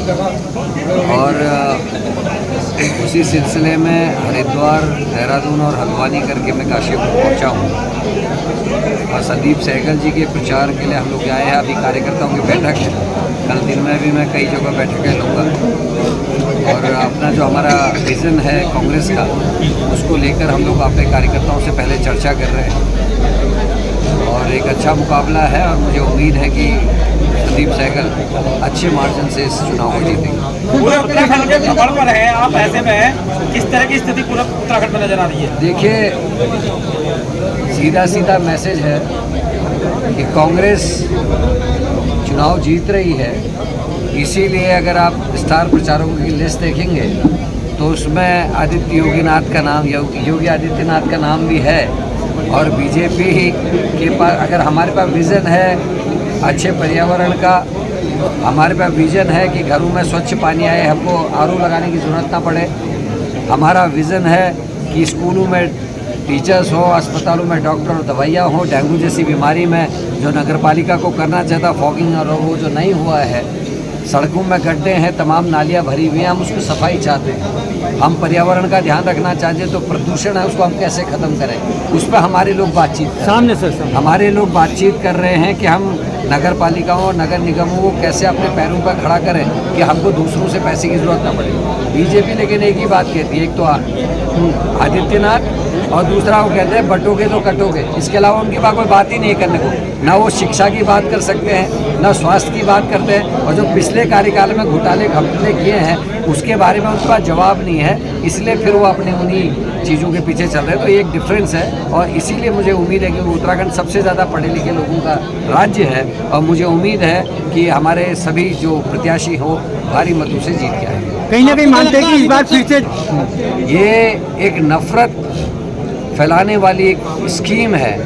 और उसी सिलसिले में हरिद्वार, देहरादून और हल्द्वानी करके मैं काशीपुर पहुंचा हूं। और संदीप सहगल जी के प्रचार के लिए हम लोग आए हैं। अभी कार्यकर्ताओं की बैठक है, कल दिन में भी मैं कई जगह बैठकें लूँगा और अपना जो हमारा विज़न है कांग्रेस का, उसको लेकर हम लोग अपने कार्यकर्ताओं से पहले चर्चा कर रहे हैं और एक अच्छा मुकाबला है और मुझे उम्मीद है कि संदीप सहगल अच्छे मार्जिन से इस चुनाव को जीतेंगे। पूरे उत्तराखंड के खबर पर है आप, ऐसे में किस तरह की स्थिति पूरा उत्तराखंड में नजर आ रही है? देखिए, सीधा मैसेज है कि कांग्रेस चुनाव जीत रही है। इसीलिए अगर आप स्टार प्रचारकों की लिस्ट देखेंगे तो उसमें आदित्य योगीनाथ का नाम, योगी आदित्यनाथ का नाम भी है। और बीजेपी के पास, अगर हमारे पास विज़न है अच्छे पर्यावरण का, हमारे पास विज़न है कि घरों में स्वच्छ पानी आए, हमको आरओ लगाने की ज़रूरत ना पड़े, हमारा विज़न है कि स्कूलों में टीचर्स हो, अस्पतालों में डॉक्टर और दवाइयाँ हो, डेंगू जैसी बीमारी में जो नगरपालिका को करना चाहता फॉगिंग और वो जो नहीं हुआ है, सड़कों में गड्ढे हैं, तमाम नालियाँ भरी हुई हैं, हम उसको सफाई चाहते हैं। हम पर्यावरण का ध्यान रखना चाहते हैं, तो प्रदूषण है उसको हम कैसे ख़त्म करें, उस पर हमारे लोग बातचीत कर सामने से हमारे लोग बातचीत कर रहे हैं कि हम नगर पालिकाओं और नगर निगमों को कैसे अपने पैरों पर खड़ा करें कि हमको दूसरों से पैसे की ज़रूरत ना पड़े। बीजेपी लेकिन एक ही बात कहती है, एक तो आदित्यनाथ और दूसरा वो कहते हैं बटोगे तो कटोगे। इसके अलावा उनके पास कोई बात ही नहीं करने को, ना वो शिक्षा की बात कर सकते हैं, ना स्वास्थ्य की बात करते हैं, और जो पिछले कार्यकाल में घोटाले किए हैं उसके बारे में उनके पास जवाब नहीं है। इसलिए फिर वो अपने उन्हीं चीज़ों के पीछे चल रहे हैं। तो ये एक डिफरेंस है और इसीलिए मुझे उम्मीद है कि उत्तराखंड सबसे ज़्यादा पढ़े लिखे लोगों का राज्य है और मुझे उम्मीद है कि हमारे सभी जो प्रत्याशी हो भारी मतों से जीत के आएंगे। कहीं ना कहीं मानते हैं कि इस बार फिर से ये एक नफरत फैलाने वाली एक स्कीम है।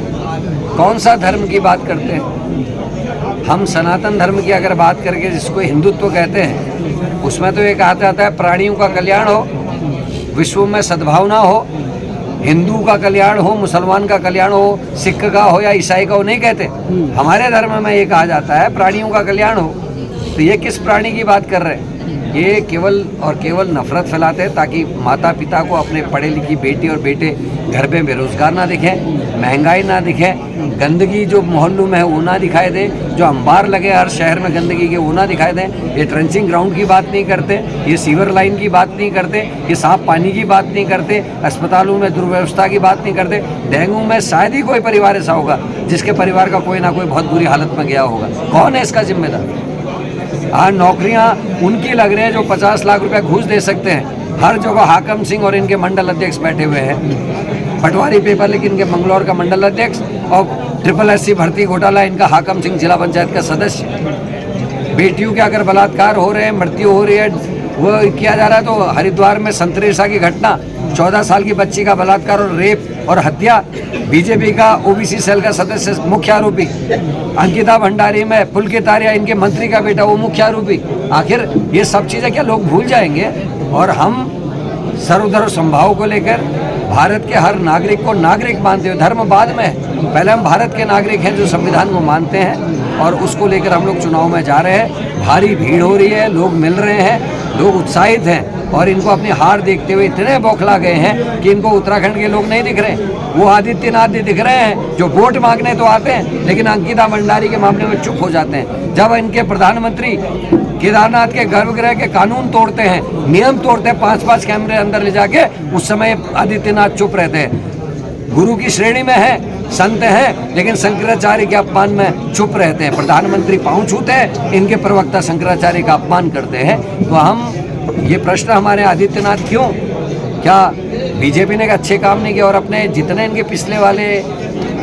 कौन सा धर्म की बात करते हैं हम? सनातन धर्म की अगर बात करके जिसको हिंदुत्व कहते हैं, उसमें तो ये कहा जाता है प्राणियों का कल्याण हो, विश्व में सद्भावना हो, हिंदू का कल्याण हो, मुसलमान का कल्याण हो, सिख का हो या ईसाई का हो, नहीं कहते। हमारे धर्म में ये कहा जाता है प्राणियों का कल्याण हो। तो ये किस प्राणी की बात कर रहे हैं? ये केवल और केवल नफरत फैलाते हैं ताकि माता पिता को अपने पढ़े लिखी बेटी और बेटे घर में बेरोजगार ना दिखें, महंगाई ना दिखें, गंदगी जो मोहल्लों में है वो ना दिखाई दे, जो अंबार लगे हर शहर में गंदगी के वो ना दिखाई दें। ये ट्रेंचिंग ग्राउंड की बात नहीं करते, ये सीवर लाइन की बात नहीं करते, ये साफ पानी की बात नहीं करते, अस्पतालों में दुर्व्यवस्था की बात नहीं करते। डेंगू में शायद ही कोई परिवार ऐसा होगा जिसके परिवार का कोई ना कोई बहुत बुरी हालत में गया होगा। कौन है इसका जिम्मेदार? आज नौकरियां उनकी लग रही हैं जो 50 लाख रुपए घूस दे सकते हैं। हर जगह हाकम सिंह और इनके मंडल अध्यक्ष बैठे हुए हैं। पटवारी पेपर लेकिन इनके मंगलौर का मंडल अध्यक्ष और SSC भर्ती घोटाला इनका हाकम सिंह जिला पंचायत का सदस्य। बेटियों के अगर बलात्कार हो रहे हैं, मृत्यु हो रही है, वो किया जा रहा है। तो हरिद्वार में संतरेसा की घटना, 14 साल की बच्ची का बलात्कार और रेप और हत्या, बीजेपी का OBC सेल का सदस्य मुख्य आरोपी। अंकिता भंडारी में पुलकित आर्या इनके मंत्री का बेटा, वो मुख्य आरोपी। आखिर ये सब चीज़ें क्या लोग भूल जाएंगे? और हम सर्वधर्म समभाव को लेकर भारत के हर नागरिक को नागरिक मानते हुए, धर्म बाद में है, पहले हम भारत के नागरिक हैं जो संविधान को मानते हैं और उसको लेकर हम लोग चुनाव में जा रहे हैं। भारी भीड़ हो रही है, लोग मिल रहे हैं, लोग उत्साहित हैं और इनको अपनी हार देखते हुए इतने बौखला गए हैं कि इनको उत्तराखंड के लोग नहीं दिख रहे हैं। वो आदित्यनाथ दिख रहे हैं जो वोट मांगने तो आते हैं लेकिन अंकिता भंडारी के मामले में चुप हो जाते हैं। जब इनके प्रधानमंत्री केदारनाथ के गर्भगृह के कानून तोड़ते हैं, नियम तोड़ते हैं, 5-5 कैमरे अंदर ले जाके, उस समय आदित्यनाथ चुप रहते हैं। गुरु की श्रेणी में है, संत हैं, लेकिन शंकराचार्य के अपमान में चुप रहते हैं। प्रधानमंत्री पांव छूते हैं, इनके प्रवक्ता शंकराचार्य का अपमान करते हैं। तो हम ये प्रश्न हमारे आदित्यनाथ क्यों? क्या बीजेपी ने अच्छे काम नहीं किया और अपने जितने इनके पिछले वाले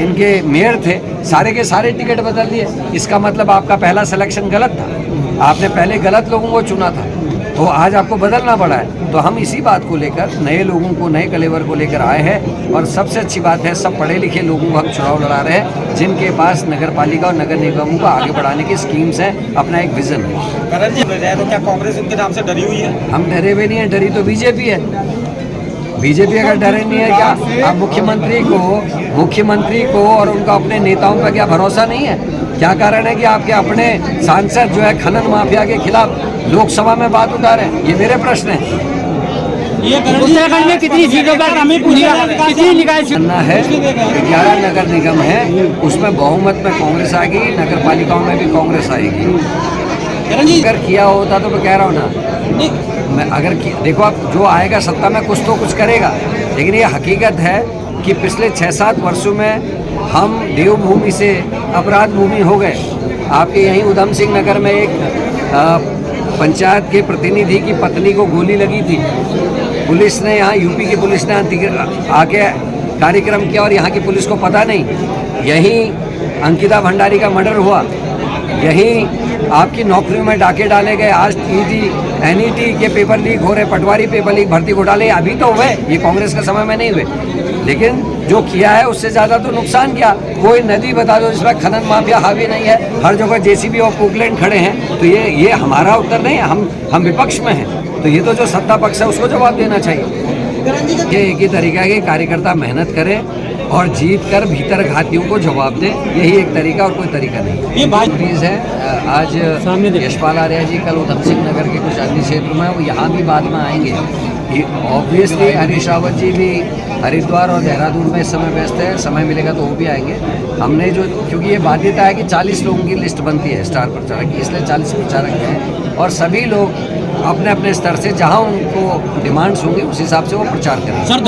इनके मेयर थे सारे के सारे टिकट बदल दिए? इसका मतलब आपका पहला सिलेक्शन गलत था, आपने पहले गलत लोगों को चुना था, तो आज आपको बदलना पड़ा है। तो हम इसी बात को लेकर नए लोगों को, नए कलेवर को लेकर आए हैं और सबसे अच्छी बात है सब पढ़े लिखे लोगों को हम चुनाव लड़ा रहे हैं जिनके पास नगर पालिका और नगर निगमों को आगे बढ़ाने की स्कीम्स हैं, अपना एक विजन है। तो क्या कांग्रेस उनके नाम से डरी हुई है? हम डरे हुए नहीं है, डरी तो बीजेपी है। बीजेपी अगर डरे नहीं है क्या? अब मुख्यमंत्री को और उनका अपने नेताओं पर क्या भरोसा नहीं है? क्या कारण है कि आपके अपने सांसद जो है खनन माफिया के खिलाफ लोकसभा में बात उठा रहे हैं? ये मेरे प्रश्न है। उत्तराखंड में कितनी सीटों पर कितनी निकाय करना है? 11 नगर निगम है, उसमें बहुमत में कांग्रेस आएगी, नगर पालिकाओं में भी कांग्रेस आएगी। अगर किया होता तो मैं कह रहा हूँ ना, मैं अगर देखो आप जो आएगा सत्ता में कुछ तो कुछ करेगा, लेकिन ये हकीकत है कि पिछले 6-7 वर्षों में हम देवभूमि से अपराध भूमि हो गए। आपके यहीं उधम सिंह नगर में एक पंचायत के प्रतिनिधि की पत्नी को गोली लगी थी। पुलिस ने यहाँ यूपी की पुलिस ने आके कार्यक्रम किया और यहाँ की पुलिस को पता नहीं। यहीं अंकिता भंडारी का मर्डर हुआ, यहीं आपकी नौकरियों में डाके डाले गए। आज NET के पेपर लीक हो रहे, पटवारी पेपर लीक, भर्ती घोटाले अभी तो हुए, ये कांग्रेस के समय में नहीं हुए, लेकिन जो किया है उससे ज़्यादा तो नुकसान किया। कोई नदी बता दो जिसमें खनन माफिया हावी नहीं है, हर जगह JCB और पोकलैंड खड़े हैं। तो ये हमारा उत्तर नहीं है, हम विपक्ष में हैं, तो ये तो जो सत्ता पक्ष है उसको जवाब देना चाहिए। ये एक ही तरीका है कि कार्यकर्ता मेहनत करे और जीत कर भीतर घातियों को जवाब दे, यही एक तरीका और कोई तरीका नहीं। ये बात प्लीज है आज यशपाल आर्या जी कल उधम सिंह नगर के कुछ अन्य क्षेत्रों में वो यहाँ भी बाद में आएंगे। ऑब्वियसली हरीश रावत जी भी हरिद्वार और देहरादून में इस समय व्यस्त है, समय मिलेगा तो वो भी आएंगे। हमने जो, क्योंकि ये बाध्यता है कि 40 लोगों की लिस्ट बनती है स्टार प्रचारक की, इसलिए 40 प्रचारक हैं और सभी लोग अपने अपने स्तर से जहां उनको डिमांड्स होंगी उस हिसाब से वो प्रचार करें। सर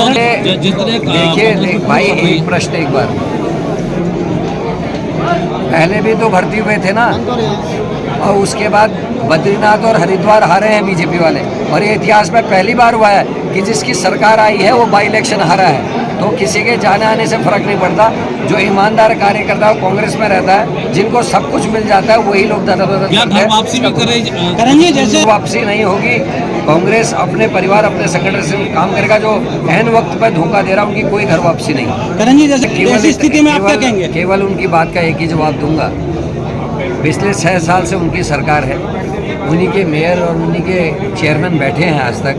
देखिए भाई, एक प्रश्न एक बार, पहले भी तो भर्ती हुए थे ना, और उसके बाद बद्रीनाथ और हरिद्वार हारे हैं बीजेपी वाले, और ये इतिहास में पहली बार हुआ है कि जिसकी सरकार आई है वो बाई इलेक्शन हारा है। तो किसी के जाने आने से फर्क नहीं पड़ता। जो ईमानदार कार्यकर्ता है कांग्रेस में रहता है, जिनको सब कुछ मिल जाता है वही लोग वापसी भी करेंगे। जैसे वापसी नहीं होगी, कांग्रेस अपने परिवार अपने संगठन से काम करेगा। जो एन वक्त पर धोखा दे रहा है उनकी कोई घर वापसी नहीं। करण जी, जैसे स्थिति में आप क्या कहेंगे? केवल उनकी बात का एक ही जवाब दूंगा, पिछले 6 साल से उनकी सरकार है, उन्हीं के मेयर और उन्हीं के चेयरमैन बैठे हैं आज तक,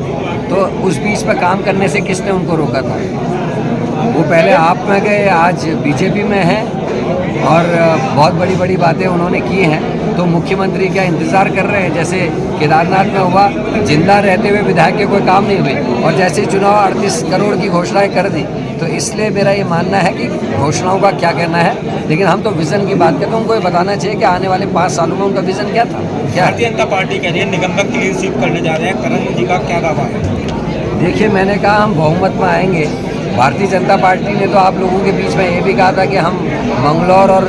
तो उस बीच पर काम करने से किसने उनको रोका था? वो पहले आप में गए, आज बीजेपी में हैं और बहुत बड़ी बड़ी बातें उन्होंने की हैं। तो मुख्यमंत्री क्या इंतज़ार कर रहे हैं? जैसे केदारनाथ में हुआ, जिंदा रहते हुए विधायक के कोई काम नहीं हुए, और जैसे चुनाव 38 करोड़ की घोषणाएं कर दी। तो इसलिए मेरा ये मानना है कि घोषणाओं का क्या कहना है, लेकिन हम तो विज़न की बात करते हैं। उनको ये बताना चाहिए कि आने वाले 5 सालों में उनका विज़न क्या था। क्या भारतीय जनता पार्टी कह रही है निगम में क्लीन स्वीप करने जा रहे हैं, करण जी का क्या दावा है? देखिए, मैंने कहा हम बहुमत में आएंगे। भारतीय जनता पार्टी ने तो आप लोगों के बीच में ये भी कहा था कि हम मंगलौर और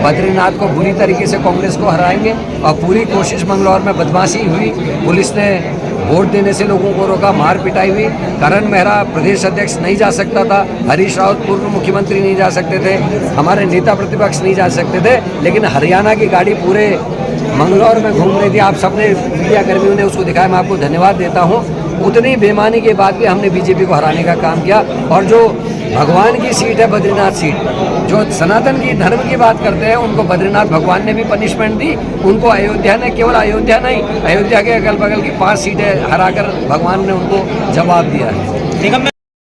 बद्रीनाथ को बुरी तरीके से कांग्रेस को हराएंगे, और पूरी कोशिश मंगलौर में बदमाशी हुई, पुलिस ने वोट देने से लोगों को रोका, मार पिटाई हुई। करण मेहरा प्रदेश अध्यक्ष नहीं जा सकता था, हरीश रावत पूर्व मुख्यमंत्री नहीं जा सकते थे, हमारे नेता प्रतिपक्ष नहीं जा सकते थे, लेकिन हरियाणा की गाड़ी पूरे मंगलौर में घूम रही थी। आप सबने, मीडिया कर्मियों ने उसको दिखाया, मैं आपको धन्यवाद देता हूँ। उतनी बेईमानी के बाद भी हमने बीजेपी को हराने का काम किया। और जो भगवान की सीट है बद्रीनाथ सीट, जो सनातन की धर्म की बात करते हैं, उनको बद्रीनाथ भगवान ने भी पनिशमेंट दी, उनको अयोध्या ने, केवल अयोध्या नहीं, अयोध्या के अगल बगल की 5 सीटें हराकर भगवान ने उनको जवाब दिया है।